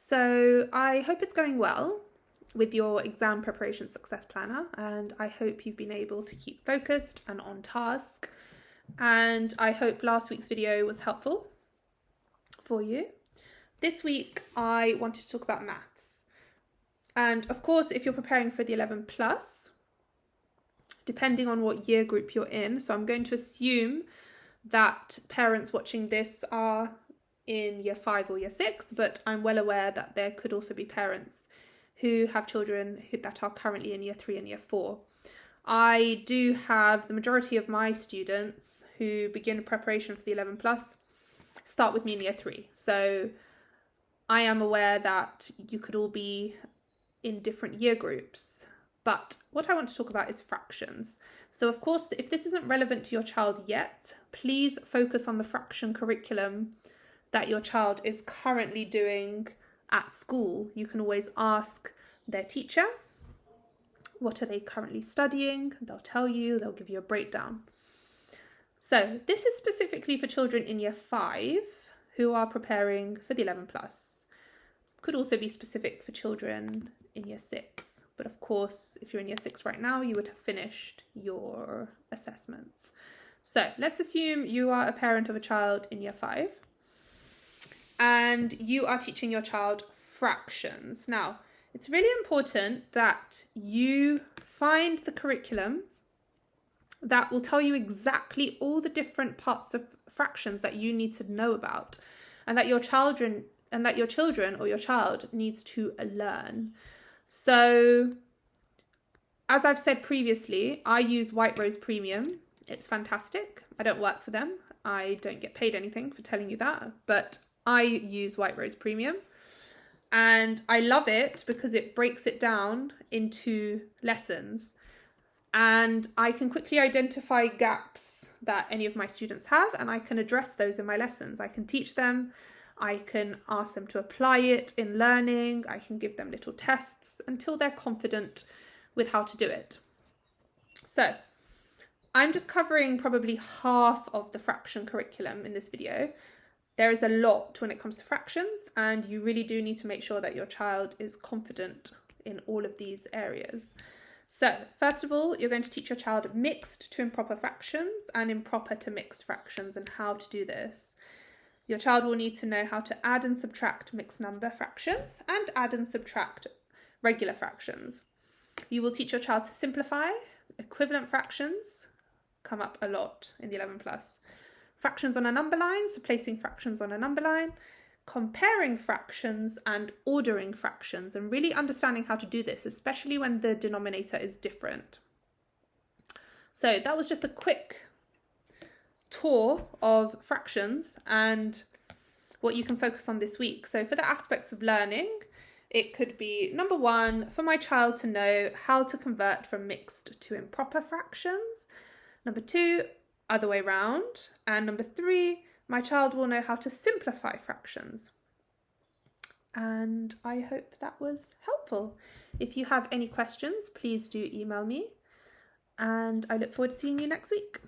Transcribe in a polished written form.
So I hope it's going well with your exam preparation success planner, and I hope you've been able to keep focused and on task. And I hope last week's video was helpful for you. This week I wanted to talk about maths. And of course, if you're preparing for the 11 plus, depending on what year group you're in, so I'm going to assume that parents watching this are in year 5 or year 6, but I'm well aware that there could also be parents who have children that are currently in year 3 and year 4. I do have the majority of my students who begin preparation for the 11 plus start with me in year 3. So I am aware that you could all be in different year groups. But what I want to talk about is fractions. So of course, if this isn't relevant to your child yet, please focus on the fraction curriculum that your child is currently doing at school. You can always ask their teacher, what are they currently studying? They'll tell you, they'll give you a breakdown. So this is specifically for children in year 5 who are preparing for the 11 plus. Could also be specific for children in year 6. But of course, if you're in year 6 right now, you would have finished your assessments. So let's assume you are a parent of a child in year 5 and you are teaching your child fractions. Now, it's really important that you find the curriculum that will tell you exactly all the different parts of fractions that you need to know about and that your children or your child needs to learn. So, as I've said previously, I use White Rose Premium. It's fantastic. I don't work for them. I don't get paid anything for telling you that, but I use White Rose Premium. And I love it because it breaks it down into lessons. And I can quickly identify gaps that any of my students have, and I can address those in my lessons. I can teach them. I can ask them to apply it in learning. I can give them little tests until they're confident with how to do it. So I'm just covering probably half of the fraction curriculum in this video. There is a lot when it comes to fractions, and you really do need to make sure that your child is confident in all of these areas. So first of all, you're going to teach your child mixed to improper fractions and improper to mixed fractions and how to do this. Your child will need to know how to add and subtract mixed number fractions and add and subtract regular fractions. You will teach your child to simplify. Equivalent fractions come up a lot in the 11 plus. Fractions on a number line, so placing fractions on a number line, comparing fractions and ordering fractions, and really understanding how to do this, especially when the denominator is different. So that was just a quick tour of fractions and what you can focus on this week. So for the aspects of learning, it could be number 1, for my child to know how to convert from mixed to improper fractions. Number 2, other way round. And number 3, my child will know how to simplify fractions. And I hope that was helpful. If you have any questions, please do email me. And I look forward to seeing you next week.